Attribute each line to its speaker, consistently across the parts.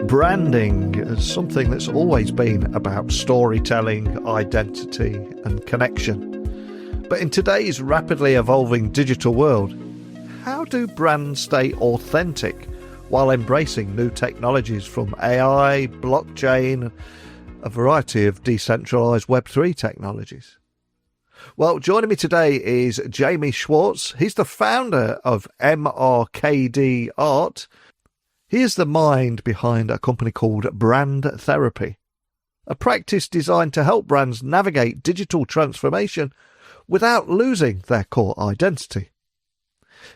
Speaker 1: Branding is something that's always been about storytelling, identity, and connection. But in today's rapidly evolving digital world, how do brands stay authentic while embracing new technologies from AI, blockchain, a variety of decentralized Web3 technologies? Well, joining me today is Jaime Schwarz. He's the founder of MRKD.art. He is the mind behind a company called Brand Therapy, a practice designed to help brands navigate digital transformation without losing their core identity.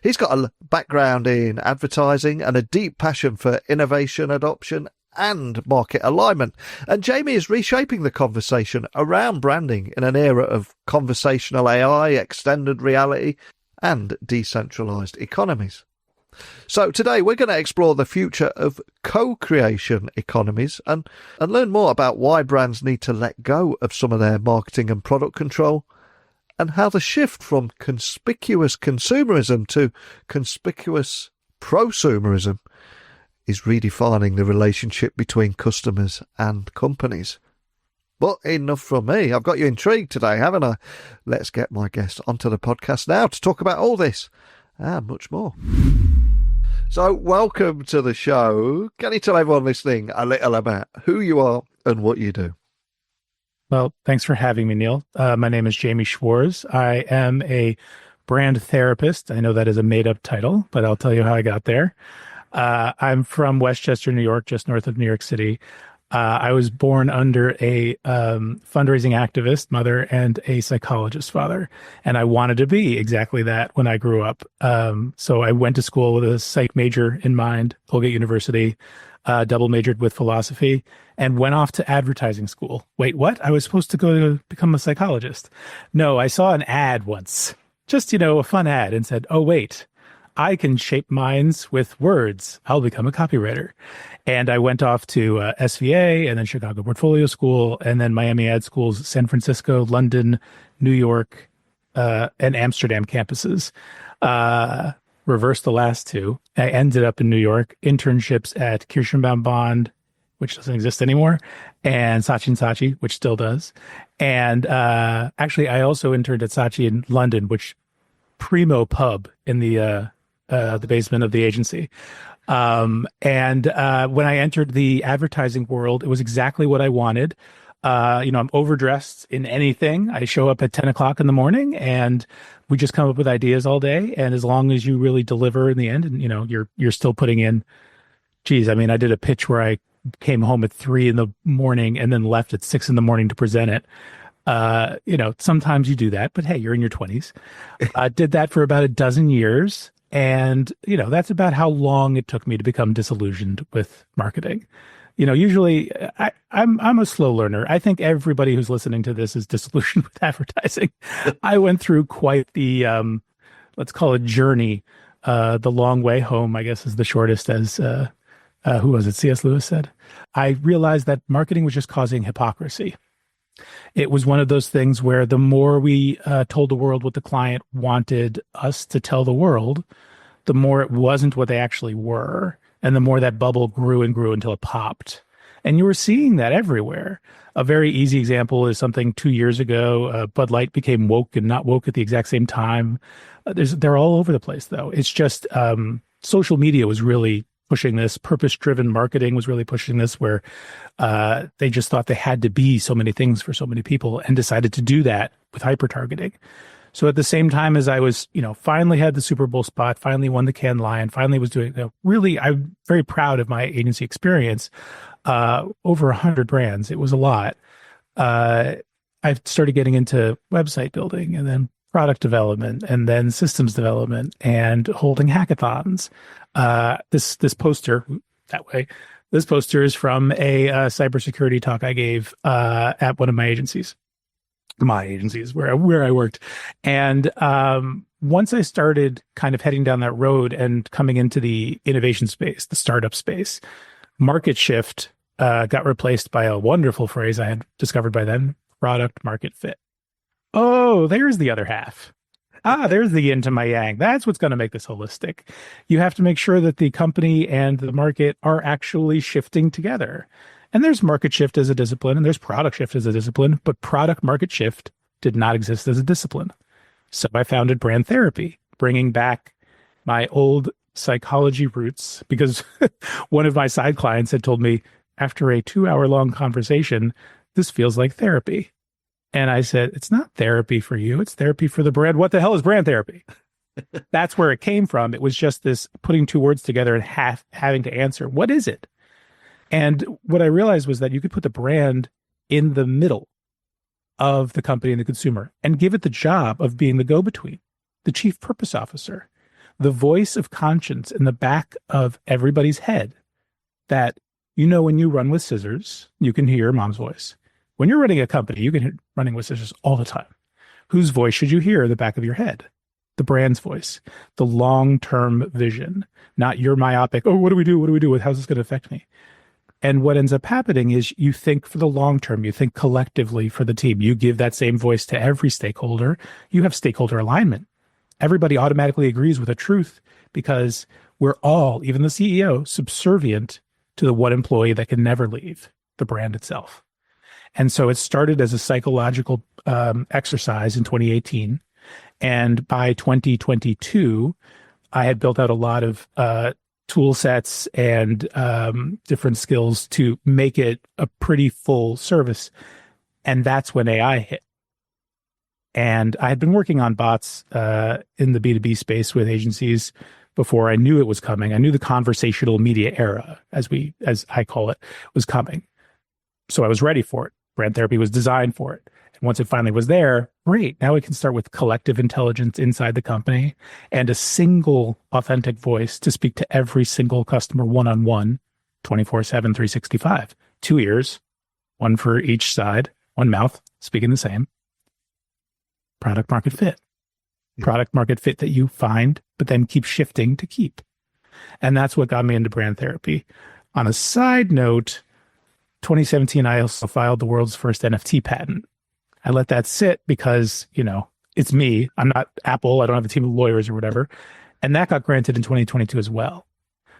Speaker 1: He's got a background in advertising and a deep passion for innovation, adoption, and market alignment. And Jaime is reshaping the conversation around branding in an era of conversational AI, extended reality, and decentralized economies. So today we're going to explore the future of co-creation economies and learn more about why brands need to let go of some of their marketing and product control, and how the shift from conspicuous consumerism to conspicuous prosumerism is redefining the relationship between customers and companies. But enough from me. I've got you intrigued today, haven't I? Let's get my guest onto the podcast now to talk about all this and much more. So welcome to the show. Can you tell everyone listening a little about who you are and what you do?
Speaker 2: Well, thanks for having me, Neil. My name is Jaime Schwarz. I am a brand therapist. I know that is a made-up title, but I'll tell you how I got there. I'm from Westchester, New York, just north of New York City. I was born under a fundraising activist mother and a psychologist father, and I wanted to be exactly that when I grew up. So I went to school with a psych major in mind, Colgate University, double majored with philosophy, and went off to advertising school. Wait, what? I was supposed to go to become a psychologist. No, I saw an ad once, just, a fun ad, and said, oh, wait, I can shape minds with words. I'll become a copywriter. And I went off to SVA and then Chicago Portfolio School and then Miami Ad School's San Francisco, London, New York, and Amsterdam campuses. Reversed the last two. I ended up in New York, internships at Kirschenbaum Bond, which doesn't exist anymore, and Saatchi & Saatchi, which still does. And actually, I also interned at Saatchi in London, which primo pub in the basement of the agency. And when I entered the advertising world, it was exactly what I wanted. I'm overdressed in anything. I show up at 10 o'clock in the morning and we just come up with ideas all day. And as long as you really deliver in the end and, you're still putting in, I did a pitch where I came home at 3 in the morning and then left at 6 in the morning to present it. Sometimes you do that, but hey, you're in your 20s. I did that for about a dozen years. And, that's about how long it took me to become disillusioned with marketing. Usually I'm a slow learner. I think everybody who's listening to this is disillusioned with advertising. I went through quite the, let's call it journey. The long way home, I guess, is the shortest, as who was it? C.S. Lewis said. I realized that marketing was just causing hypocrisy. It was one of those things where the more we told the world what the client wanted us to tell the world, the more it wasn't what they actually were. And the more that bubble grew and grew until it popped. And you were seeing that everywhere. A very easy example is something 2 years ago, Bud Light became woke and not woke at the exact same time. They're all over the place, though. It's just social media was really pushing this. Purpose-driven marketing was really pushing this, where they just thought they had to be so many things for so many people and decided to do that with hyper-targeting. So at the same time as I was, finally had the Super Bowl spot, finally won the Cannes Lion, finally was doing, really, I'm very proud of my agency experience. Over 100 brands. It was a lot. I started getting into website building and then product development and then systems development and holding hackathons. This poster is from a cybersecurity talk I gave at one of my agencies where I worked. And once I started kind of heading down that road and coming into the innovation space, the startup space, market shift got replaced by a wonderful phrase I had discovered by then: product market fit. Oh, there's the other half. There's the yin to my yang. That's what's going to make this holistic. You have to make sure that the company and the market are actually shifting together. And there's market shift as a discipline, and there's product shift as a discipline, but product market shift did not exist as a discipline. So I founded Brand Therapy, bringing back my old psychology roots, because one of my side clients had told me after a 2-hour-long conversation, this feels like therapy. And I said, it's not therapy for you. It's therapy for the brand. What the hell is brand therapy? That's where it came from. It was just this putting two words together and having to answer, what is it? And what I realized was that you could put the brand in the middle of the company and the consumer and give it the job of being the go-between, the chief purpose officer, the voice of conscience in the back of everybody's head. That, when you run with scissors, you can hear mom's voice. When you're running a company, you can hear running with scissors all the time. Whose voice should you hear in the back of your head? The brand's voice, the long-term vision, not your myopic, what do we do? What do we do? How's this going to affect me? And what ends up happening is you think for the long term, you think collectively for the team. You give that same voice to every stakeholder. You have stakeholder alignment. Everybody automatically agrees with the truth because we're all, even the CEO, subservient to the one employee that can never leave, the brand itself. And so it started as a psychological exercise in 2018. And by 2022, I had built out a lot of tool sets and different skills to make it a pretty full service. And that's when AI hit. And I had been working on bots in the B2B space with agencies before I knew it was coming. I knew the conversational media era, as I call it, was coming. So I was ready for it. Brand Therapy was designed for it. And once it finally was there, great. Now we can start with collective intelligence inside the company and a single authentic voice to speak to every single customer one-on-one, 24/7, 365. 2 ears, one for each side, one mouth, speaking the same. Product market fit. Yeah. Product market fit that you find, but then keep shifting to keep. And that's what got me into Brand Therapy. On a side note, 2017, I also filed the world's first NFT patent. I let that sit because, it's me. I'm not Apple. I don't have a team of lawyers or whatever. And that got granted in 2022 as well.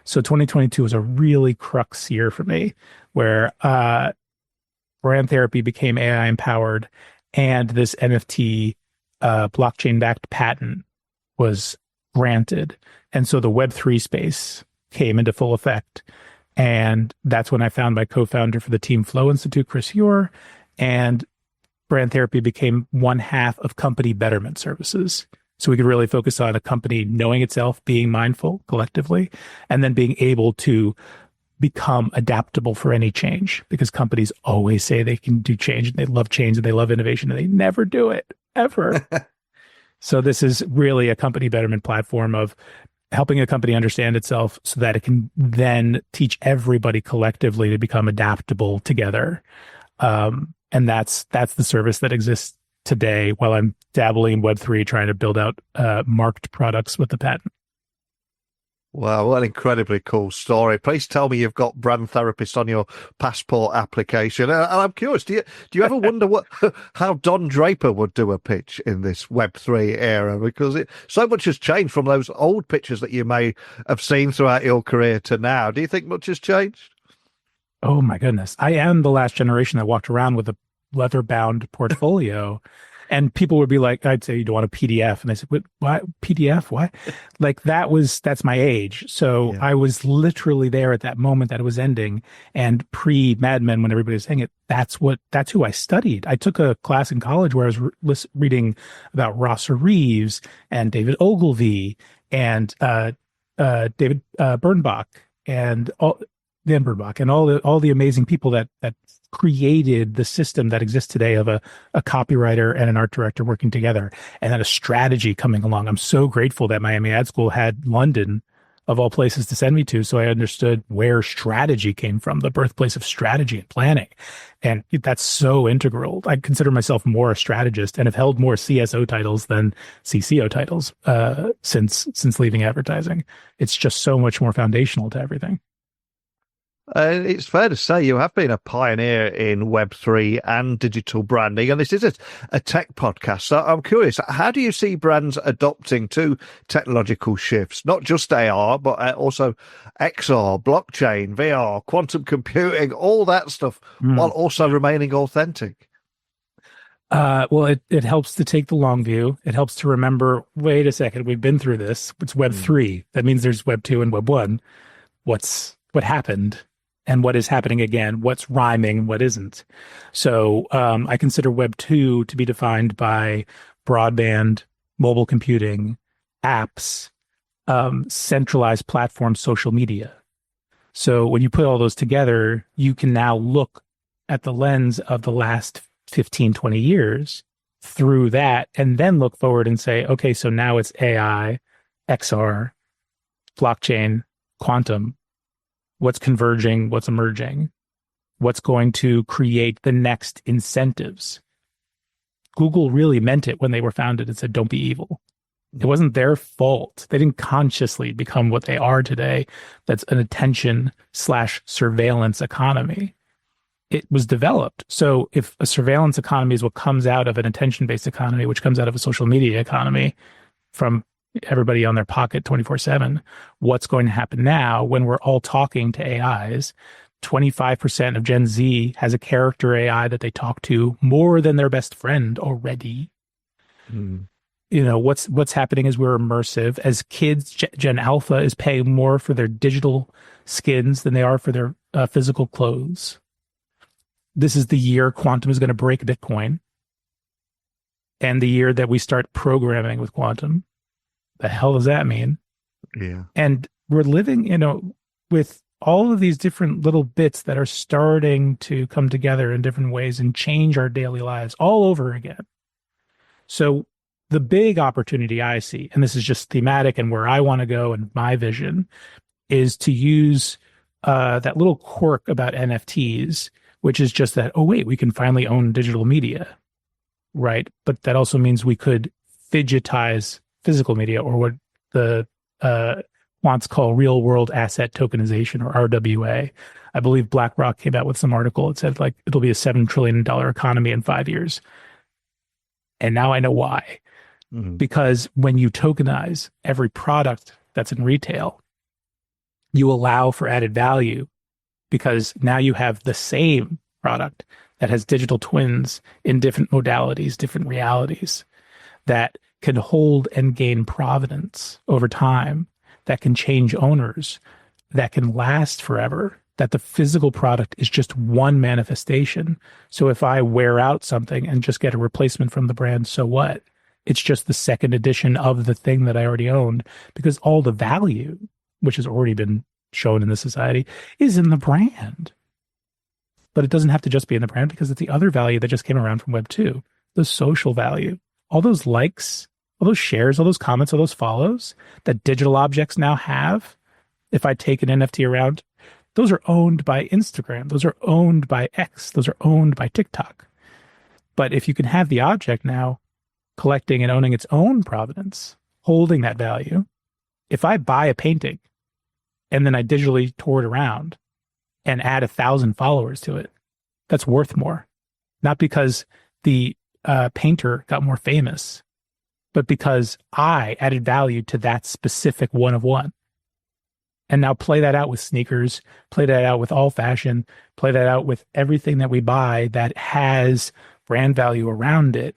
Speaker 2: So 2022 was a really crux year for me where Brand Therapy became AI empowered and this NFT blockchain-backed patent was granted. And so the Web3 space came into full effect. And that's when I found my co-founder for the TeamFlow Institute, Chris Ure, and Brand Therapy became one half of company betterment services. So we could really focus on a company knowing itself, being mindful collectively, and then being able to become adaptable for any change, because companies always say they can do change and they love change and they love innovation and they never do it, ever. So this is really a company betterment platform of helping a company understand itself so that it can then teach everybody collectively to become adaptable together. And that's the service that exists today while I'm dabbling in Web3, trying to build out marked products with the patent.
Speaker 1: Wow, what an incredibly cool story. Please tell me you've got Brand Therapist on your passport application. And I'm curious, do you ever wonder how Don Draper would do a pitch in this Web3 era? Because so much has changed from those old pictures that you may have seen throughout your career to now. Do you think much has changed?
Speaker 2: Oh, my goodness. I am the last generation that walked around with a leather-bound portfolio. And people would be like, I'd say, you don't want a PDF. And I said, what? PDF? Why? Like that's my age. So yeah. I was literally there at that moment that it was ending. And pre-Mad Men, when everybody was saying it, that's who I studied. I took a class in college where I was reading about Rosser Reeves and David Ogilvy and David Birnbach and all the amazing people that created the system that exists today of a copywriter and an art director working together, and then a strategy coming along. I'm so grateful that Miami Ad School had London, of all places, to send me to, so I understood where strategy came from, the birthplace of strategy and planning. And that's so integral. I consider myself more a strategist and have held more CSO titles than CCO titles since leaving advertising. It's just so much more foundational to everything.
Speaker 1: It's fair to say you have been a pioneer in Web3 and digital branding, and this is a tech podcast. So I'm curious, how do you see brands adopting to technological shifts, not just AR, but also XR, blockchain, VR, quantum computing, all that stuff, while also remaining authentic?
Speaker 2: Well, it helps to take the long view. It helps to remember, wait a second, we've been through this. It's Web 3. That means there's Web 2 and Web 1. What happened and what is happening again? What's rhyming? What isn't? So I consider Web 2 to be defined by broadband, mobile computing, apps, centralized platform, social media. So when you put all those together, you can now look at the lens of the last 15, 20 years through that, and then look forward and say, okay, so now it's AI, XR, blockchain, quantum. What's converging? What's emerging? What's going to create the next incentives? Google really meant it when they were founded and said, don't be evil. It wasn't their fault. They didn't consciously become what they are today. That's an attention/surveillance economy. It was developed. So if a surveillance economy is what comes out of an attention-based economy, which comes out of a social media economy from everybody on their pocket 24/7, what's going to happen now when we're all talking to AIs? 25% of Gen Z has a character AI that they talk to more than their best friend already. You know, what's happening is we're immersive. As kids, Gen Alpha is paying more for their digital skins than they are for their physical clothes. This is the year quantum is going to break Bitcoin, and the year that we start programming with quantum. The hell does that mean?
Speaker 1: Yeah.
Speaker 2: And we're living, with all of these different little bits that are starting to come together in different ways and change our daily lives all over again. So the big opportunity I see, and this is just thematic and where I want to go and my vision, is to use that little quirk about NFTs, which is just that, oh, wait, we can finally own digital media, right? But that also means we could fidgetize physical media, or what the quants call real world asset tokenization, or RWA. I believe BlackRock came out with some article. It said like it'll be a $7 trillion economy in 5 years. And now I know why. Because when you tokenize every product that's in retail, you allow for added value, because now you have the same product that has digital twins in different modalities, different realities, that can hold and gain provenance over time, that can change owners, that can last forever, that the physical product is just one manifestation. So if I wear out something and just get a replacement from the brand, so what? It's just the second edition of the thing that I already owned, because all the value, which has already been shown in the society, is in the brand. But it doesn't have to just be in the brand, because it's the other value that just came around from Web 2, the social value. All those likes, all those shares, all those comments, all those follows that digital objects now have, if I take an NFT around, those are owned by Instagram. Those are owned by X. Those are owned by TikTok. But if you can have the object now collecting and owning its own provenance, holding that value, if I buy a painting and then I digitally tour it around and add 1,000 followers to it, that's worth more. Not because the painter got more famous, but because I added value to that specific one of one. And now play that out with sneakers, play that out with all fashion, play that out with everything that we buy that has brand value around it.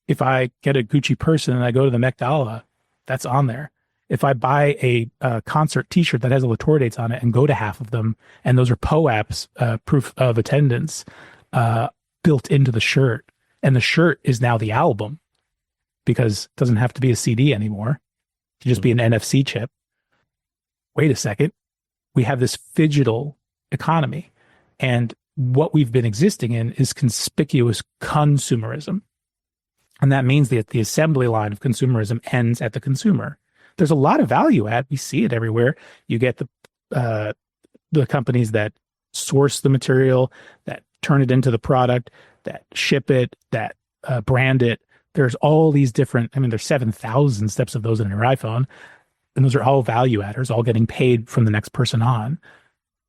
Speaker 2: If I get a Gucci purse and I go to the Met Gala, that's on there. If I buy a concert t-shirt that has a Latour dates on it and go to half of them, and those are POAPs, proof of attendance, built into the shirt, and the shirt is now the album, because it doesn't have to be a CD anymore. It can just be an NFC chip. Wait a second. We have this phygital economy, and what we've been existing in is conspicuous consumerism. And that means that the assembly line of consumerism ends at the consumer. There's a lot of value add. We see it everywhere. You get the companies that source the material, that turn it into the product, that ship it, that brand it. There's all these different, there's 7,000 steps of those in your iPhone. And those are all value adders, all getting paid from the next person on.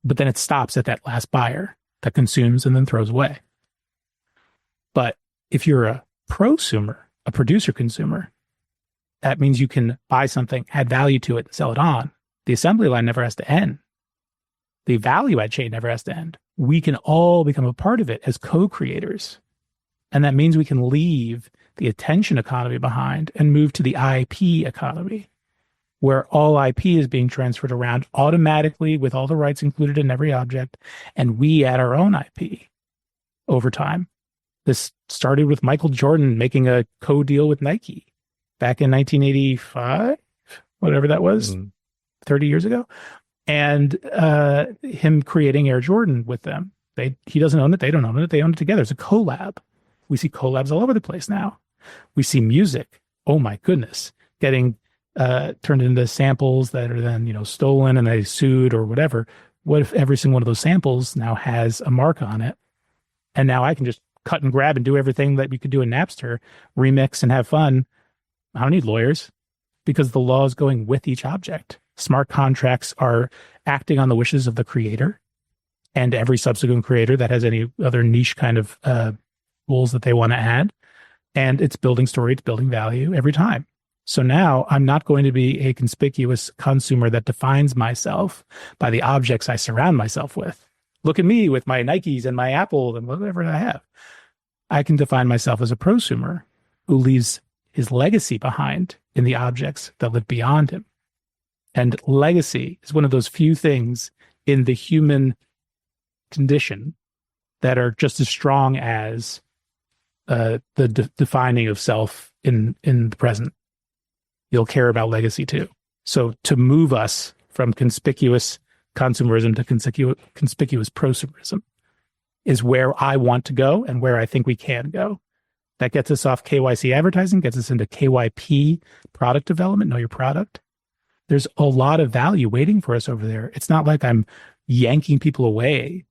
Speaker 2: but then it stops at that last buyer that consumes and then throws away. But if you're a prosumer, a producer consumer, that means you can buy something, add value to it, and sell it on. The assembly line never has to end. The value add chain never has to end. We can all become a part of it as co-creators. And that means we can leave the attention economy behind and move to the IP economy, where all IP is being transferred around automatically with all the rights included in every object, and we add our own IP over time. This started with Michael Jordan making a co-deal with Nike back in 1985, whatever that was, 30 years ago, and him creating Air Jordan with them. He doesn't own it, they don't own it, they own it together. It's a collab. We see collabs all over the place now. We see music, oh my goodness, getting turned into samples that are then, stolen and they sued or whatever. What if every single one of those samples now has a mark on it? And now I can just cut and grab and do everything that we could do in Napster, remix and have fun. I don't need lawyers because the law is going with each object. Smart contracts are acting on the wishes of the creator and every subsequent creator that has any other niche kind of rules that they want to add. And it's building story, it's building value every time. So now I'm not going to be a conspicuous consumer that defines myself by the objects I surround myself with. Look at me with my Nikes and my Apple and whatever I have. I can define myself as a prosumer who leaves his legacy behind in the objects that live beyond him. And legacy is one of those few things in the human condition that are just as strong as the defining of self in the present. You'll care about legacy too. So to move us from conspicuous consumerism to conspicuous prosumerism is where I want to go and where I think we can go. That gets us off KYC advertising, gets us into KYP product development, know your product. There's a lot of value waiting for us over there. It's not like I'm yanking people away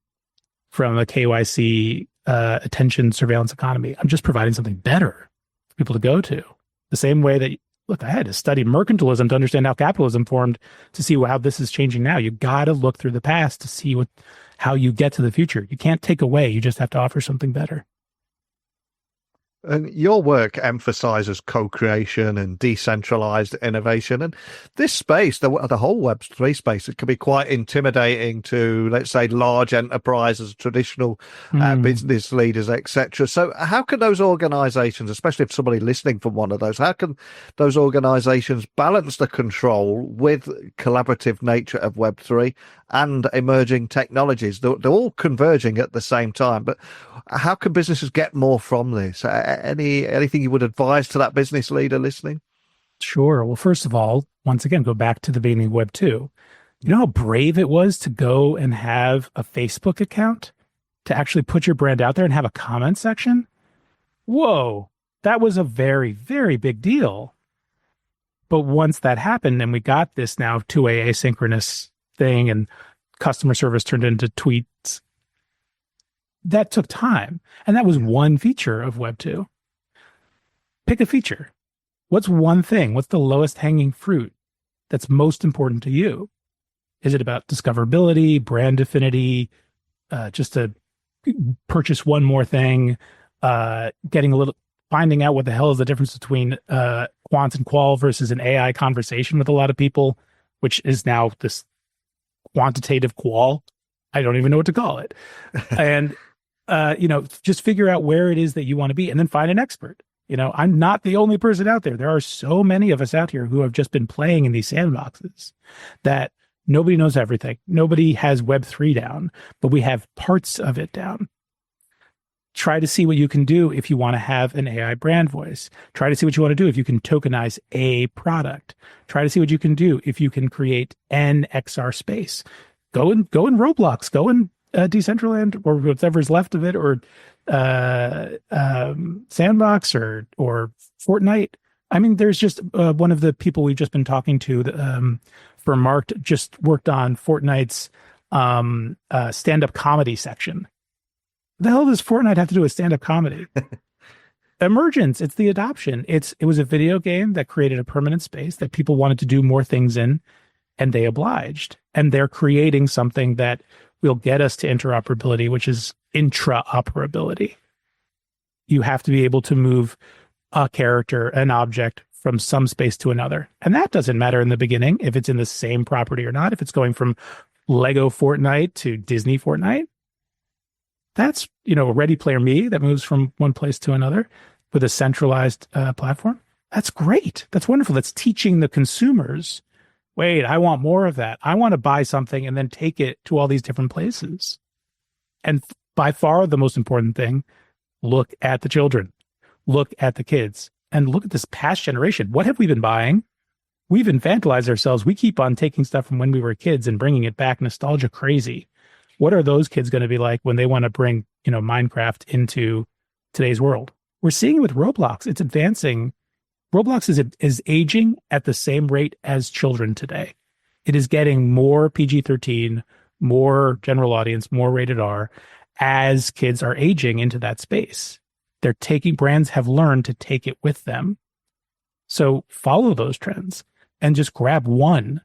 Speaker 2: from a KYC attention surveillance economy. I'm just providing something better for people to go to. The same way that, look, I had to study mercantilism to understand how capitalism formed, to see how this is changing now. You got to look through the past to see how you get to the future. You can't take away. You just have to offer something better.
Speaker 1: And your work emphasizes co-creation and decentralized innovation. And this space, the whole Web3 space, it can be quite intimidating to, let's say, large enterprises, traditional business leaders, etc. So how can those organizations, especially if somebody listening from one of those, how can those organizations balance the control with collaborative nature of Web3 and emerging technologies? They're all converging at the same time. But how can businesses get more from this? Anything you would advise to that business leader listening?
Speaker 2: Sure. Well, first of all, once again, go back to the beginning of Web 2. You know how brave it was to go and have a Facebook account, to actually put your brand out there and have a comment section? Whoa, that was a very, very big deal. But once that happened and we got this now two-way asynchronous thing and customer service turned into tweets, that took time. And that was one feature of Web 2. Pick a feature. What's one thing? What's the lowest hanging fruit that's most important to you? Is it about discoverability, brand affinity, just to purchase one more thing, finding out what the hell is the difference between quant and qual versus an AI conversation with a lot of people, which is now this quantitative qual. I don't even know what to call it. And, just figure out where it is that you want to be and then find an expert. I'm not the only person out there. There are so many of us out here who have just been playing in these sandboxes that nobody knows everything. Nobody has Web3 down, but we have parts of it down. Try to see what you can do if you want to have an AI brand voice. Try to see what you want to do if you can tokenize a product. Try to see what you can do if you can create an XR space. Go in Roblox, go in Decentraland or whatever's left of it, or Sandbox or Fortnite. I mean, there's just one of the people we've just been talking to for Marked just worked on Fortnite's stand-up comedy section. What the hell does Fortnite have to do with stand-up comedy? Emergence, it's the adoption. It was a video game that created a permanent space that people wanted to do more things in. and they obliged. And they're creating something that will get us to interoperability, which is intraoperability. You have to be able to move a character, an object from some space to another. And that doesn't matter in the beginning if it's in the same property or not. If it's going from Lego Fortnite to Disney Fortnite, that's, Ready Player Me that moves from one place to another with a centralized platform. That's great. That's wonderful. That's teaching the consumers, wait, I want more of that. I want to buy something and then take it to all these different places. And by far the most important thing, look at the children, look at the kids, and look at this past generation. What have we been buying? We've infantilized ourselves. We keep on taking stuff from when we were kids and bringing it back nostalgia crazy. What are those kids going to be like when they want to bring, Minecraft into today's world? We're seeing it with Roblox. It's advancing. Roblox is aging at the same rate as children today. It is getting more PG-13, more general audience, more rated R as kids are aging into that space. Brands have learned to take it with them. So follow those trends and just grab one,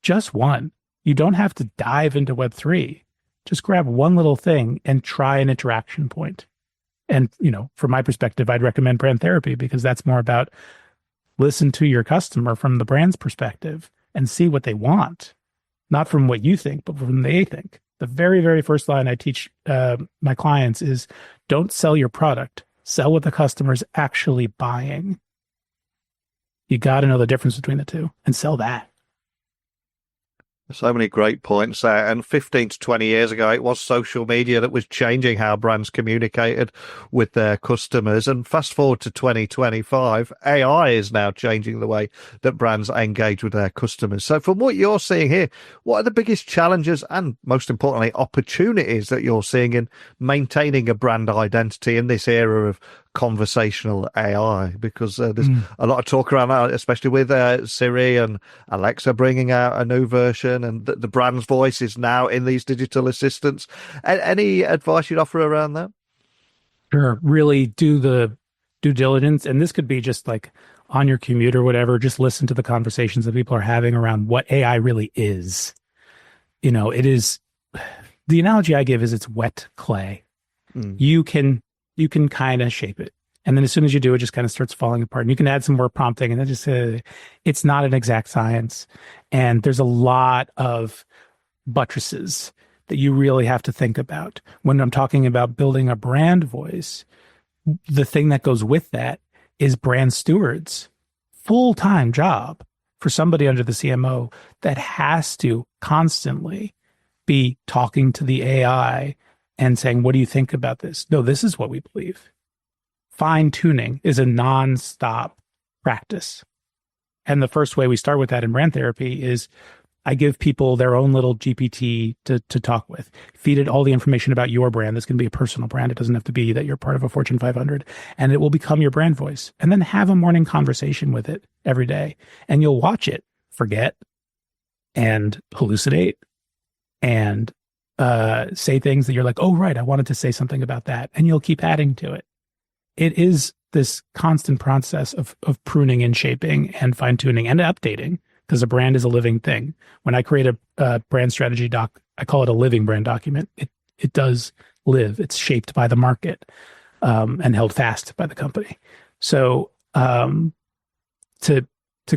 Speaker 2: just one. You don't have to dive into Web3. Just grab one little thing and try an interaction point. And, from my perspective, I'd recommend brand therapy because that's more about listen to your customer from the brand's perspective and see what they want, not from what you think, but from what they think. The very, very first line I teach my clients is don't sell your product, sell what the customer's actually buying. You got to know the difference between the two and sell that.
Speaker 1: So many great points there. And 15 to 20 years ago, it was social media that was changing how brands communicated with their customers. And fast forward to 2025, AI is now changing the way that brands engage with their customers. So from what you're seeing here, what are the biggest challenges and, most importantly, opportunities that you're seeing in maintaining a brand identity in this era of conversational AI? Because there's a lot of talk around that, especially with Siri and Alexa bringing out a new version, and the brand's voice is now in these digital assistants. Any advice you'd offer around that?
Speaker 2: Sure. Really do the due diligence. And this could be just like on your commute or whatever. Just listen to the conversations that people are having around what AI really is. It is, the analogy I give is it's wet clay. You can kind of shape it. And then as soon as you do, it just kind of starts falling apart. And you can add some more prompting, and then just it's not an exact science. And there's a lot of buttresses that you really have to think about. When I'm talking about building a brand voice, the thing that goes with that is brand stewards, full-time job for somebody under the CMO that has to constantly be talking to the AI and saying, what do you think about this? No, this is what we believe. Fine tuning is a nonstop practice. And the first way we start with that in brand therapy is I give people their own little GPT to talk with. Feed it all the information about your brand. This can be a personal brand. It doesn't have to be that you're part of a Fortune 500. And it will become your brand voice. And then have a morning conversation with it every day. And you'll watch it forget and hallucinate and say things that you're like, oh, right, I wanted to say something about that. And you'll keep adding to it. It is this constant process of pruning and shaping and fine tuning and updating, because a brand is a living thing. When I create a brand strategy doc, I call it a living brand document. It does live. It's shaped by the market and held fast by the company. So to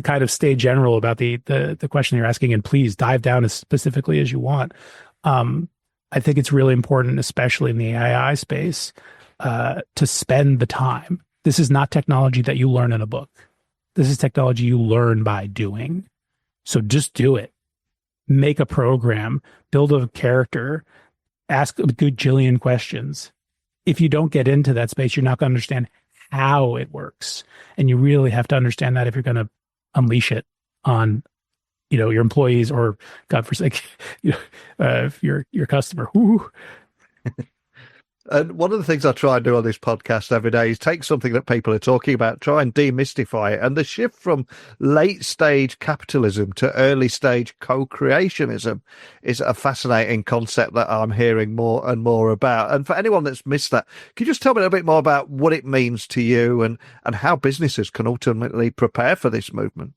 Speaker 2: kind of stay general about the question you're asking, and please dive down as specifically as you want. I think it's really important, especially in the AI space, to spend the time. This is not technology that you learn in a book. This is technology you learn by doing. So just do it. Make a program, build a character, ask a good jillion questions. If you don't get into that space, you're not going to understand how it works. And you really have to understand that if you're going to unleash it on your employees, or God forsake, your customer.
Speaker 1: And one of the things I try and do on this podcast every day is take something that people are talking about, try and demystify it. And the shift from late stage capitalism to early stage co-creationism is a fascinating concept that I'm hearing more and more about. And for anyone that's missed that, can you just tell me a little bit more about what it means to you and how businesses can ultimately prepare for this movement?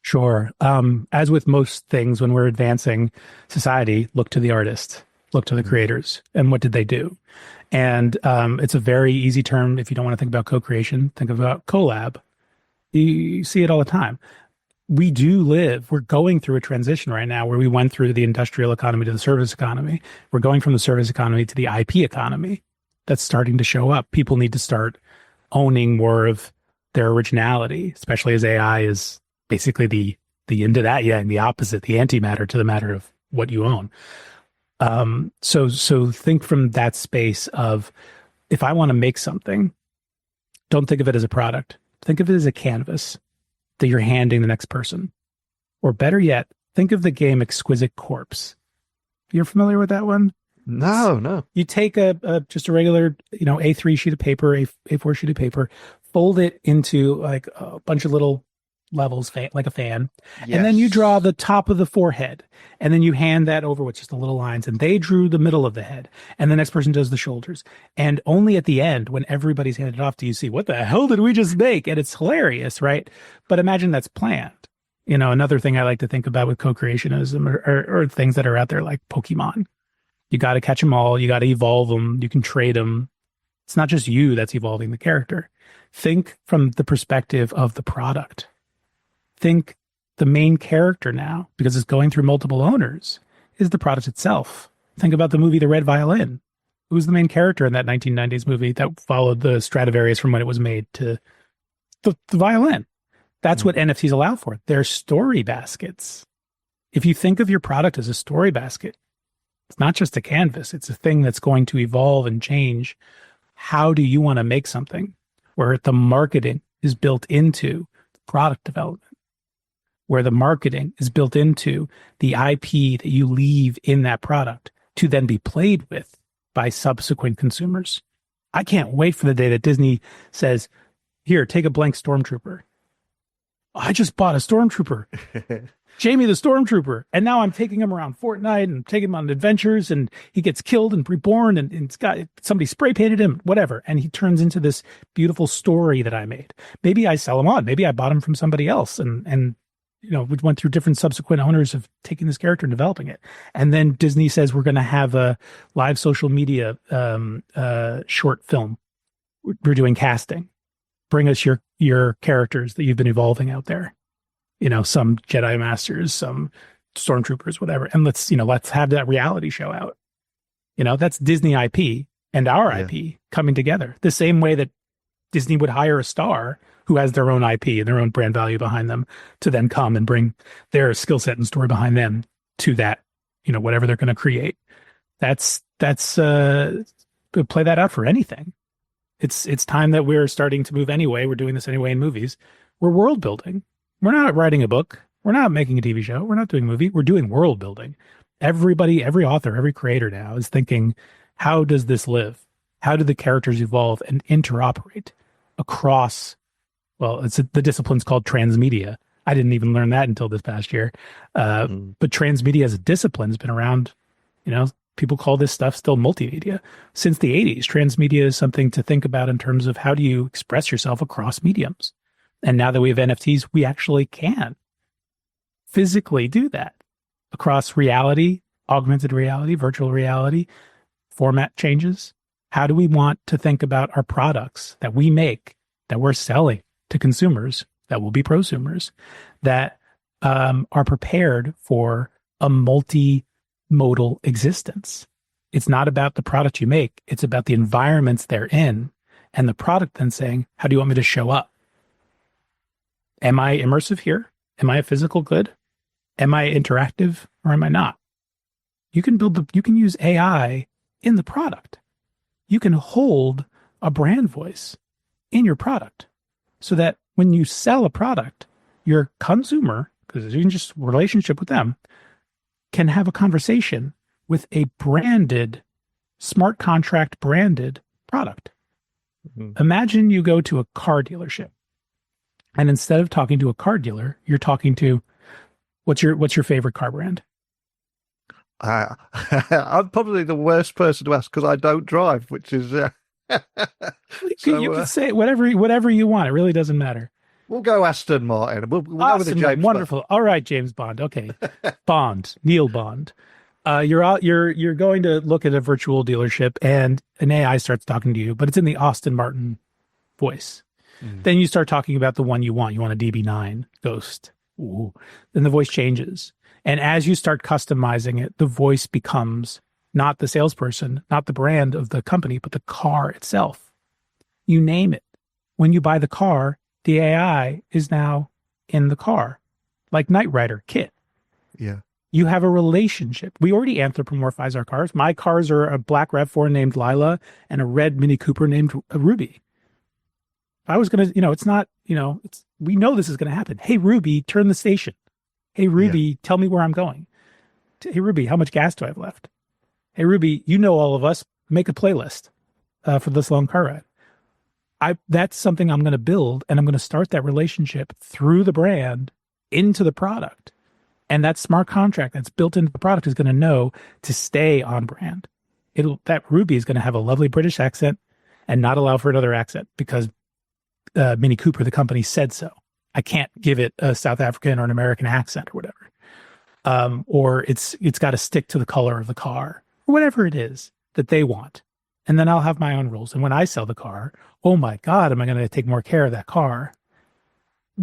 Speaker 2: Sure. As with most things, when we're advancing society, look to the artists, look to the creators, and what did they do? And it's a very easy term if you don't want to think about co-creation. Think about collab. You see it all the time. We're going through a transition right now where we went through the industrial economy to the service economy. We're going from the service economy to the IP economy. That's starting to show up. People need to start owning more of their originality, especially as AI is basically the into that, yeah, and the opposite, the antimatter to the matter of what you own. So think from that space of, if I want to make something, don't think of it as a product. Think of it as a canvas that you're handing the next person. Or better yet, think of the game Exquisite Corpse. You're familiar with that one?
Speaker 1: No.
Speaker 2: You take just a regular, A3 sheet of paper, A4 sheet of paper, fold it into like a bunch of little levels, like a fan,
Speaker 1: Yes.
Speaker 2: and then you draw the top of the forehead, and then you hand that over with just the little lines, and they drew the middle of the head, and the next person does the shoulders, and only at the end, when everybody's handed off, do you see, what the hell did we just make? And it's hilarious, right? But imagine that's planned. Another thing I like to think about with co-creationism or things that are out there like Pokemon. You got to catch them all. You got to evolve them. You can trade them. It's not just you that's evolving the character. Think from the perspective of the product. Think the main character now, because it's going through multiple owners, is the product itself. Think about the movie The Red Violin. Who was the main character in that 1990s movie that followed the Stradivarius from when it was made to the violin? That's what NFTs allow for. They're story baskets. If you think of your product as a story basket, it's not just a canvas. It's a thing that's going to evolve and change. How do you want to make something where the marketing is built into the product development? Where the marketing is built into the IP that you leave in that product to then be played with by subsequent consumers. I can't wait for the day that Disney says, here, take a blank Stormtrooper. I just bought a Stormtrooper, Jamie the Stormtrooper, and now I'm taking him around Fortnite and taking him on adventures, and he gets killed and reborn, and it's got somebody spray painted him, whatever, and he turns into this beautiful story that I made. Maybe I sell him on. Maybe I bought him from somebody else, and we went through different subsequent owners of taking this character and developing it. And then Disney says, we're going to have a live social media short film. We're doing casting. Bring us your characters that you've been evolving out there. Some Jedi Masters, some Stormtroopers, whatever. And let's have that reality show out. That's Disney IP and our IP coming together. The same way that Disney would hire a star who has their own IP and their own brand value behind them to then come and bring their skill set and story behind them to that, whatever they're going to create. That's play that out for anything. It's time that we're starting to move anyway. We're doing this anyway in movies. We're world building. We're not writing a book. We're not making a TV show. We're not doing a movie. We're doing world building. Everybody, every author, every creator now is thinking, how does this live? How do the characters evolve and interoperate across, the discipline's called transmedia. I didn't even learn that until this past year. But transmedia as a discipline has been around, people call this stuff still multimedia. Since the 80s, transmedia is something to think about in terms of how do you express yourself across mediums. And now that we have NFTs, we actually can physically do that across reality, augmented reality, virtual reality, format changes. How do we want to think about our products that we make, that we're selling to consumers, that will be prosumers, that are prepared for a multimodal existence? It's not about the product you make. It's about the environments they're in, and the product then saying, how do you want me to show up? Am I immersive here? Am I a physical good? Am I interactive or am I not? You can use AI in the product. You can hold a brand voice in your product so that when you sell a product, your consumer, because you can just relationship with them, can have a conversation with a branded, smart contract branded product. Mm-hmm. Imagine you go to a car dealership, and instead of talking to a car dealer, you're talking to what's your favorite car brand?
Speaker 1: I'm probably the worst person to ask because I don't drive, which is
Speaker 2: you can say whatever you want. It really doesn't matter.
Speaker 1: We'll go Aston Martin. We'll go with the
Speaker 2: Awesome,
Speaker 1: James
Speaker 2: wonderful. All right, James Bond. Okay, Bond, Neil Bond. You're out. You're going to look at a virtual dealership, and an AI starts talking to you, but it's in the Aston Martin voice. Then you start talking about the one you want. You want a DB9 Ghost. Ooh. Then the voice changes, and as you start customizing it, the voice becomes not the salesperson, not the brand of the company, but the car itself. You name it. When you buy the car, the AI is now in the car, like Knight Rider, Kit.
Speaker 1: Yeah.
Speaker 2: You have a relationship. We already anthropomorphize our cars. My cars are a black RAV4 named Lila and a red Mini Cooper named Ruby. If I was going to, it's not, we know this is going to happen. Hey, Ruby, turn the station. Hey, Ruby, tell me where I'm going. Hey, Ruby, how much gas do I have left? Hey, Ruby, you know all of us. Make a playlist for this long car ride. That's something I'm going to build, and I'm going to start that relationship through the brand into the product. And that smart contract that's built into the product is going to know to stay on brand. That Ruby is going to have a lovely British accent and not allow for another accent because Mini Cooper, the company, said so. I can't give it a South African or an American accent or whatever. Or it's got to stick to the color of the car or whatever it is that they want. And then I'll have my own rules. And when I sell the car, oh my God, am I going to take more care of that car?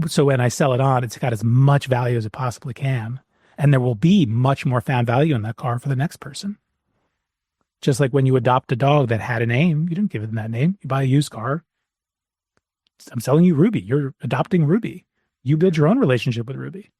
Speaker 2: So when I sell it on, it's got as much value as it possibly can. And there will be much more found value in that car for the next person. Just like when you adopt a dog that had a name, you didn't give it that name. You buy a used car. I'm selling you Ruby. You're adopting Ruby. You build your own relationship with Ruby.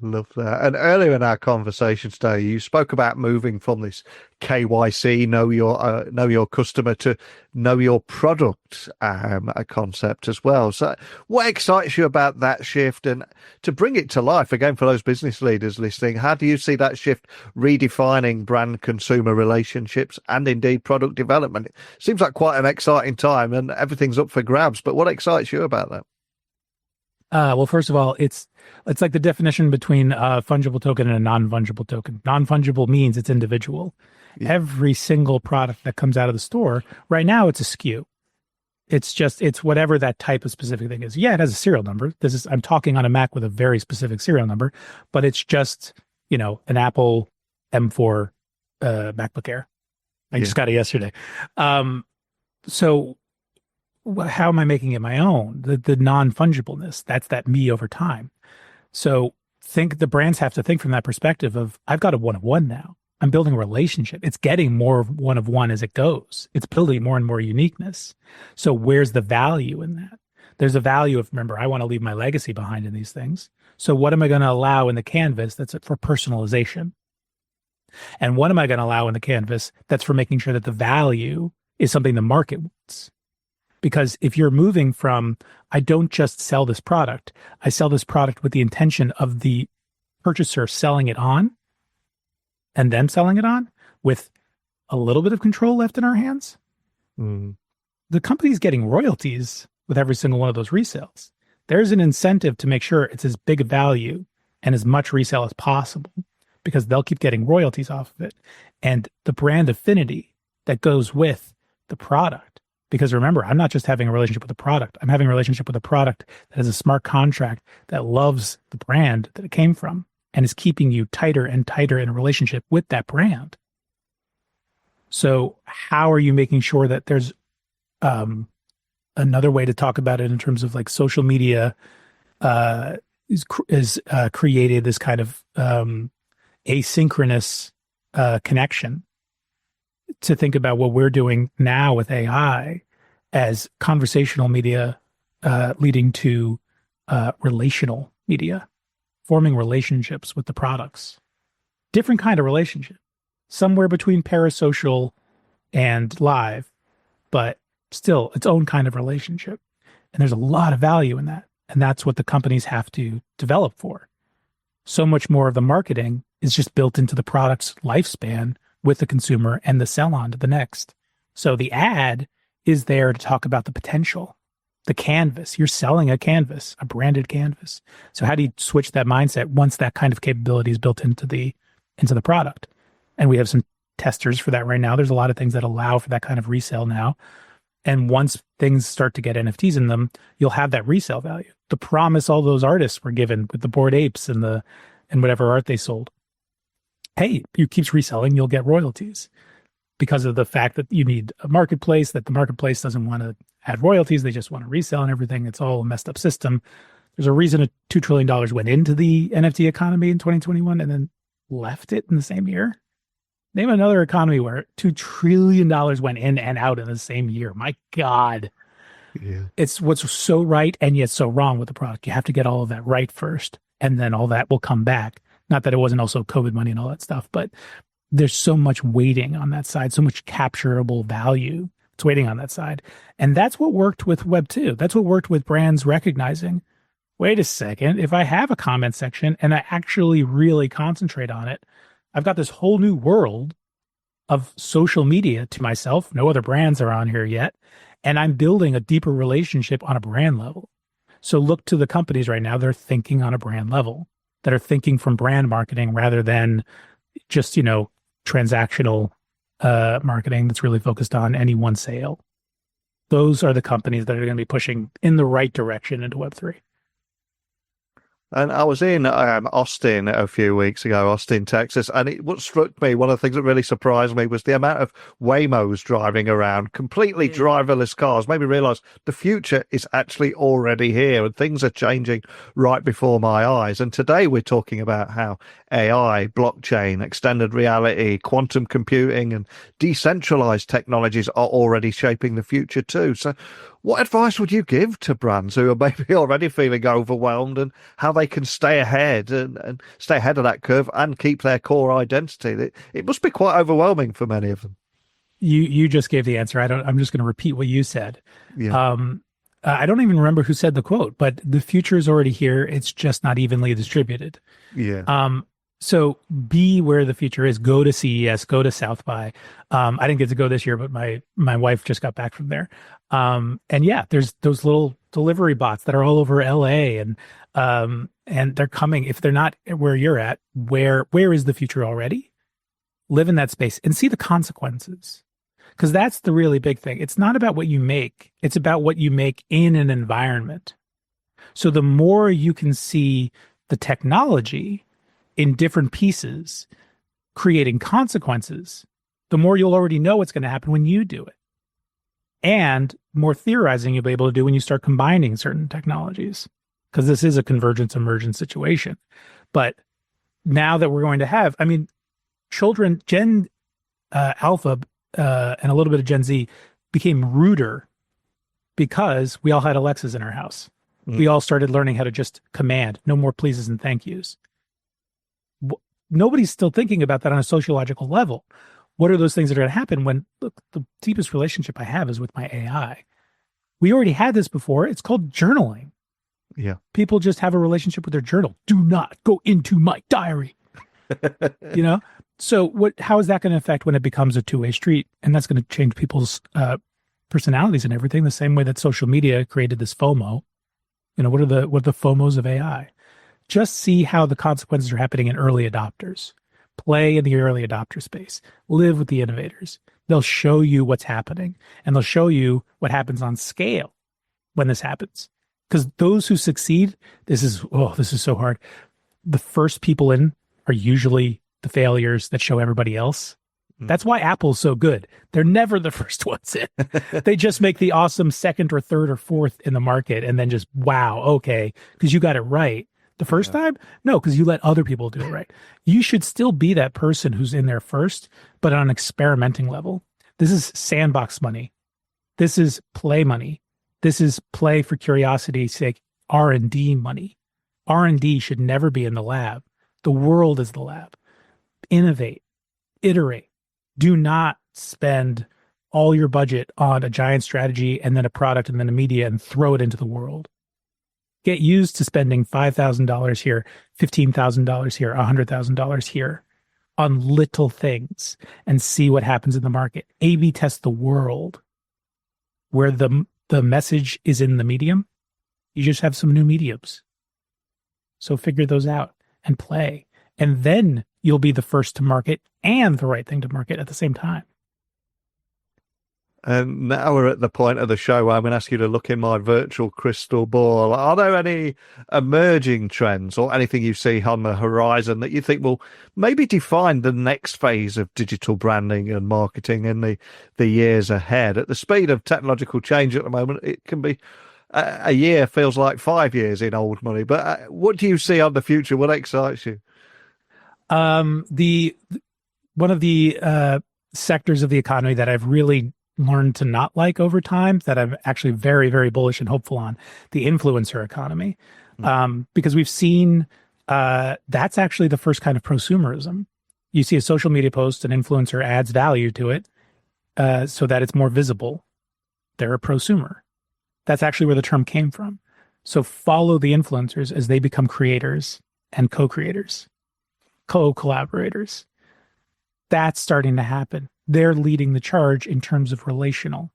Speaker 1: Love that. And earlier in our conversation today, you spoke about moving from this KYC, know your customer, to know your product a concept as well. So what excites you about that shift? And to bring it to life, again, for those business leaders listening, how do you see that shift redefining brand consumer relationships and indeed product development? It seems like quite an exciting time and everything's up for grabs, but what excites you about that?
Speaker 2: Well, first of all, it's like the definition between a fungible token and a non-fungible token. Non-fungible means it's individual. Yeah. Every single product that comes out of the store right now, it's a SKU. It's whatever that type of specific thing is. Yeah, it has a serial number. I'm talking on a Mac with a very specific serial number, but it's just, an Apple M4 MacBook Air. I just got it yesterday. So how am I making it my own? The non-fungibleness, that's that me over time. So the brands have to think from that perspective of, I've got a one-of-one now. I'm building a relationship. It's getting more one-of-one as it goes. It's building more and more uniqueness. So where's the value in that? There's a value of, remember, I want to leave my legacy behind in these things. So what am I going to allow in the canvas that's for personalization? And what am I going to allow in the canvas that's for making sure that the value is something the market wants? Because if you're moving from, I don't just sell this product, I sell this product with the intention of the purchaser selling it on and them selling it on with a little bit of control left in our hands, the company's getting royalties with every single one of those resales. There's an incentive to make sure it's as big a value and as much resale as possible because they'll keep getting royalties off of it. And the brand affinity that goes with the product. Because remember, I'm not just having a relationship with the product. I'm having a relationship with a product that has a smart contract that loves the brand that it came from and is keeping you tighter and tighter in a relationship with that brand. So how are you making sure that there's another way to talk about it in terms of like social media is created this kind of asynchronous connection to think about what we're doing now with AI as conversational media leading to relational media, forming relationships with the products. Different kind of relationship, somewhere between parasocial and live, but still its own kind of relationship. And there's a lot of value in that. And that's what the companies have to develop for. So much more of the marketing is just built into the product's lifespan with the consumer and the sell on to the next. So the ad is there to talk about the potential, the canvas. You're selling a canvas, a branded canvas. So how do you switch that mindset once that kind of capability is built into the product? And we have some testers for that right now. There's a lot of things that allow for that kind of resale now. And once things start to get NFTs in them, you'll have that resale value. The promise all those artists were given with the Bored Apes and whatever art they sold. Hey, it keeps reselling, you'll get royalties because of the fact that you need a marketplace, that the marketplace doesn't want to add royalties. They just want to resell and everything. It's all a messed up system. There's a reason $2 trillion went into the NFT economy in 2021 and then left it in the same year. Name another economy where $2 trillion went in and out in the same year. My God.
Speaker 1: Yeah.
Speaker 2: It's what's so right and yet so wrong with the product. You have to get all of that right first, and then all that will come back. Not that it wasn't also COVID money and all that stuff, but there's so much waiting on that side, so much capturable value. It's waiting on that side. And that's what worked with Web 2. That's what worked with brands recognizing, wait a second, if I have a comment section and I actually really concentrate on it, I've got this whole new world of social media to myself. No other brands are on here yet. And I'm building a deeper relationship on a brand level. So look to the companies right now. They're thinking on a brand level, that are thinking from brand marketing rather than just, transactional marketing that's really focused on any one sale. Those are the companies that are going to be pushing in the right direction into Web3.
Speaker 1: And I was in Austin a few weeks ago, Austin, Texas, and what struck me, one of the things that really surprised me was the amount of Waymos driving around, completely driverless cars. Made me realise the future is actually already here and things are changing right before my eyes. And today we're talking about how AI, blockchain, extended reality, quantum computing and decentralized technologies are already shaping the future too. So what advice would you give to brands who are maybe already feeling overwhelmed and how they can stay ahead and stay ahead of that curve and keep their core identity? It must be quite overwhelming for many of them.
Speaker 2: You just gave the answer. I'm just going to repeat what you said.
Speaker 1: Yeah.
Speaker 2: I don't even remember who said the quote, but the future is already here. It's just not evenly distributed.
Speaker 1: Yeah.
Speaker 2: So be where the future is. Go to CES, go to South by. I didn't get to go this year, but my wife just got back from there. And yeah, there's those little delivery bots that are all over LA and they're coming. If they're not where you're at, where is the future already? Live in that space and see the consequences. Because that's the really big thing. It's not about what you make. It's about what you make in an environment. So the more you can see the technology in different pieces, creating consequences, the more you'll already know what's going to happen when you do it. And more theorizing you'll be able to do when you start combining certain technologies, because this is a convergence emergence situation. But now that we're going to have, children, Gen Alpha and a little bit of Gen Z became ruder because we all had Alexas in our house. We all started learning how to just command, no more pleases and thank yous. Nobody's still thinking about that on a sociological level. What are those things that are going to happen when, look, the deepest relationship I have is with my AI. We already had this before. It's called journaling.
Speaker 1: Yeah.
Speaker 2: People just have a relationship with their journal. Do not go into my diary. So how is that going to affect when it becomes a two-way street? And that's going to change people's personalities and everything, the same way that social media created this FOMO. What are the FOMOs of AI? Just see how the consequences are happening in early adopters. Play in the early adopter space. Live with the innovators. They'll show you what's happening, and they'll show you what happens on scale when this happens. Because those who succeed, this is so hard. The first people in are usually the failures that show everybody else. That's why Apple's so good. They're never the first ones in. They just make the awesome second or third or fourth in the market, and then just, wow, okay, because you got it right. The first time? No, because you let other people do it right. You should still be that person who's in there first, but on an experimenting level. This is sandbox money. This is play money. This is play for curiosity's sake, R&D money. R&D should never be in the lab. The world is the lab. Innovate, iterate. Do not spend all your budget on a giant strategy and then a product and then a media and throw it into the world. Get used to spending $5,000 here, $15,000 here, $100,000 here on little things and see what happens in the market. A/B test the world where the message is in the medium. You just have some new mediums. So figure those out and play. And then you'll be the first to market and the right thing to market at the same time.
Speaker 1: And now we're at the point of the show where I'm going to ask you to look in my virtual crystal ball. Are there any emerging trends or anything you see on the horizon that you think will maybe define the next phase of digital branding and marketing in the years ahead? At the speed of technological change at the moment, it can be a year feels like 5 years in old money. But what do you see on the future? What excites you?
Speaker 2: The one of the sectors of the economy that I've really learned to not like over time, that I'm actually very, very bullish and hopeful on, the influencer economy. Because we've seen that's actually the first kind of prosumerism. You see a social media post, an influencer adds value to it so that it's more visible. They're a prosumer. That's actually where the term came from. So follow the influencers as they become creators and co-creators, co-collaborators. That's starting to happen. They're leading the charge in terms of relational.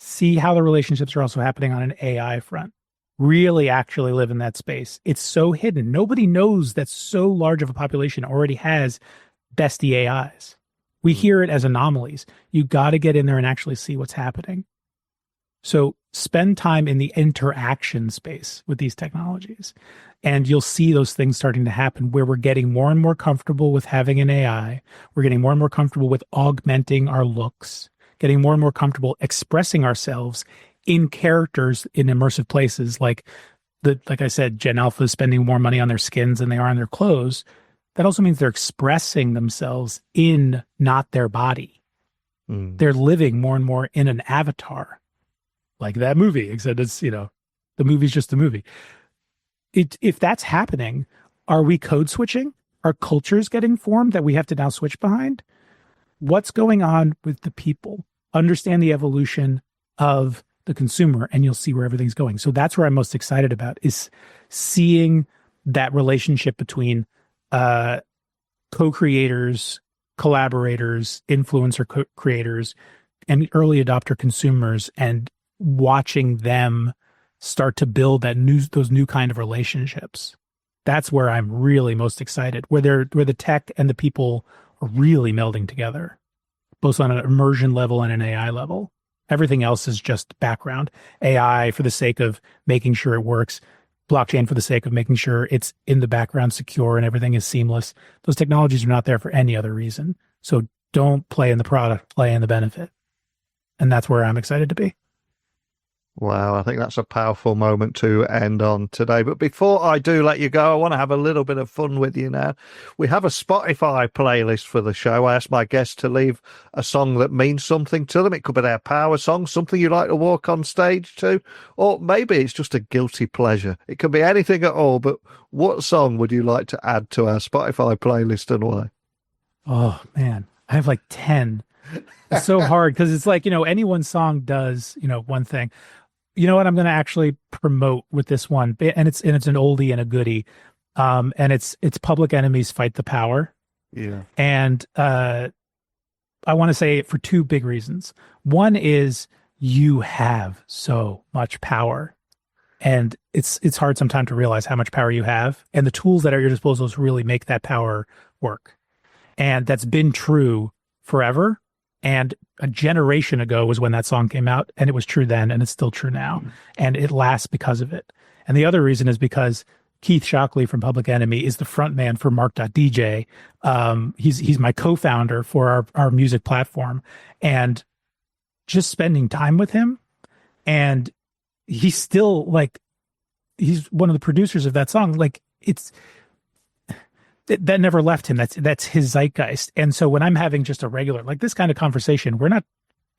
Speaker 2: See how the relationships are also happening on an AI front. Really actually live in that space. It's so hidden. Nobody knows that so large of a population already has bestie AIs. We hear it as anomalies. You got to get in there and actually see what's happening. So spend time in the interaction space with these technologies, and you'll see those things starting to happen where we're getting more and more comfortable with having an AI. We're getting more and more comfortable with augmenting our looks, getting more and more comfortable expressing ourselves in characters in immersive places. Like I said, Gen Alpha is spending more money on their skins than they are on their clothes. That also means they're expressing themselves in not their body. They're living more and more in an avatar. Like that movie, except it's, the movie's just a movie. If that's happening, are we code switching? Are cultures getting formed that we have to now switch behind? What's going on with the people? Understand the evolution of the consumer, and you'll see where everything's going. So that's where I'm most excited about, is seeing that relationship between co-creators, collaborators, influencer creators, and early adopter consumers, and watching them start to build those new kind of relationships. That's where I'm really most excited, where the tech and the people are really melding together, both on an immersion level and an AI level. Everything else is just background. AI for the sake of making sure it works, blockchain for the sake of making sure it's in the background secure and everything is seamless. Those technologies are not there for any other reason. So don't play in the product, play in the benefit. And that's where I'm excited to be.
Speaker 1: Wow, I think that's a powerful moment to end on today. But before I do let you go, I want to have a little bit of fun with you now. We have a Spotify playlist for the show. I ask my guests to leave a song that means something to them. It could be their power song, something you like to walk on stage to, or maybe it's just a guilty pleasure. It could be anything at all, but what song would you like to add to our Spotify playlist and why?
Speaker 2: Oh, man, I have like 10. It's so hard because it's like, any one song does, one thing. You know what I'm going to actually promote with this one, and it's an oldie and a goodie, and it's Public Enemy's "Fight the Power."
Speaker 1: Yeah,
Speaker 2: and I want to say it for two big reasons. One is you have so much power, and it's hard sometimes to realize how much power you have, and the tools that are at your disposal to really make that power work, and that's been true forever. And a generation ago was when that song came out, and it was true then, and it's still true now, and it lasts because of it. And the other reason is because Keith Shockley from Public Enemy is the front man for MRK.DJ. He's my co-founder for our music platform, and just spending time with him, and he's still he's one of the producers of that song. That never left him. That's his zeitgeist. And so when I'm having just a regular, this kind of conversation, we're not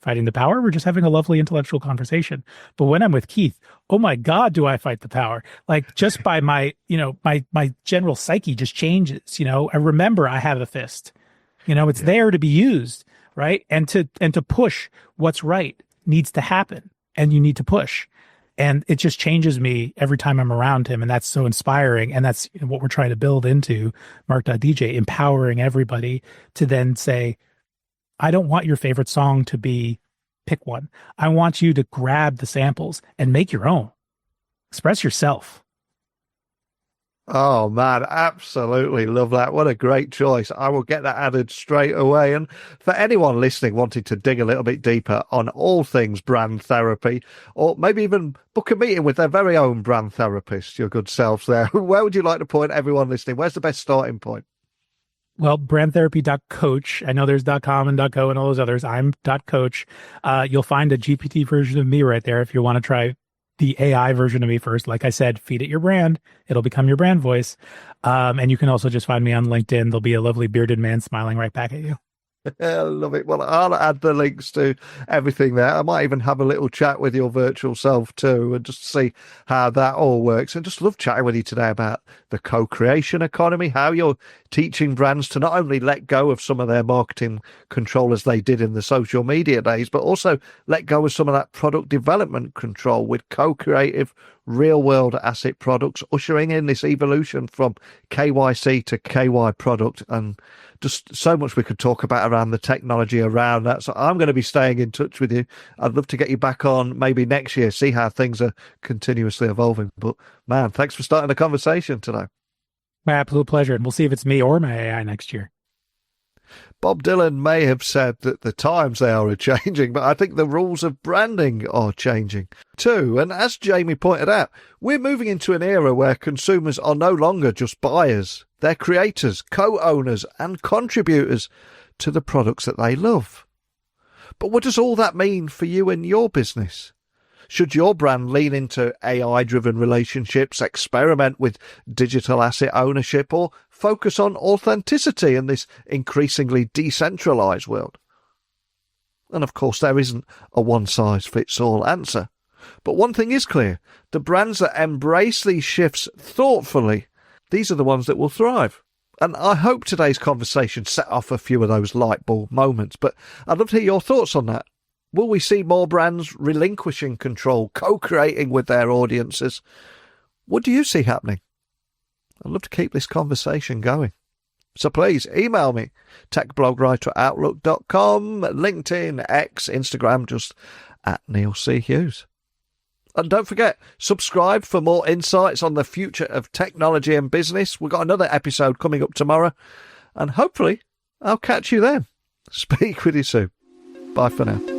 Speaker 2: fighting the power. We're just having a lovely intellectual conversation. But when I'm with Keith, oh my God, do I fight the power? Just by my general psyche just changes. I remember I have a fist, it's there to be used. Right. And to push what's right needs to happen, and you need to push. And it just changes me every time I'm around him. And that's so inspiring. And that's what we're trying to build into MRK.DJ, empowering everybody to then say, I don't want your favorite song to be pick one. I want you to grab the samples and make your own. Express yourself.
Speaker 1: Oh man, absolutely love that. What a great choice. I will get that added straight away. And for anyone listening wanting to dig a little bit deeper on all things brand therapy, or maybe even book a meeting with their very own brand therapist, your good selves there, where would you like to point everyone listening? Where's the best starting point?
Speaker 2: Well, brandtherapy.coach. I know there's .com and .co and all those others. I'm .coach. You'll find a GPT version of me right there if you want to try the AI version of me first. Like I said, feed it your brand. It'll become your brand voice. And you can also just find me on LinkedIn. There'll be a lovely bearded man smiling right back at you.
Speaker 1: I love it. Well, I'll add the links to everything there. I might even have a little chat with your virtual self too, and just see how that all works. And just love chatting with you today about the co-creation economy, how you're teaching brands to not only let go of some of their marketing control as they did in the social media days, but also let go of some of that product development control with co-creative real world asset products, ushering in this evolution from KYC to KY product. And just so much we could talk about around the technology around that. So I'm going to be staying in touch with you. I'd love to get you back on maybe next year, see how things are continuously evolving. But man, thanks for starting the conversation today.
Speaker 2: My absolute pleasure. And we'll see if it's me or my AI next year.
Speaker 1: Bob Dylan may have said that the times they are changing, but I think the rules of branding are changing too. And as Jaime pointed out, we're moving into an era where consumers are no longer just buyers. They're creators, co-owners and contributors to the products that they love. But what does all that mean for you and your business? Should your brand lean into AI-driven relationships, experiment with digital asset ownership, or focus on authenticity in this increasingly decentralized world? And of course, there isn't a one-size-fits-all answer. But one thing is clear, the brands that embrace these shifts thoughtfully, these are the ones that will thrive. And I hope today's conversation set off a few of those light bulb moments, but I'd love to hear your thoughts on that. Will we see more brands relinquishing control, co-creating with their audiences? What do you see happening? I'd love to keep this conversation going. So please email me, techblogwriter@outlook.com, LinkedIn, X, Instagram, just @NeilC. And don't forget, subscribe for more insights on the future of technology and business. We've got another episode coming up tomorrow, and hopefully I'll catch you then. Speak with you soon. Bye for now.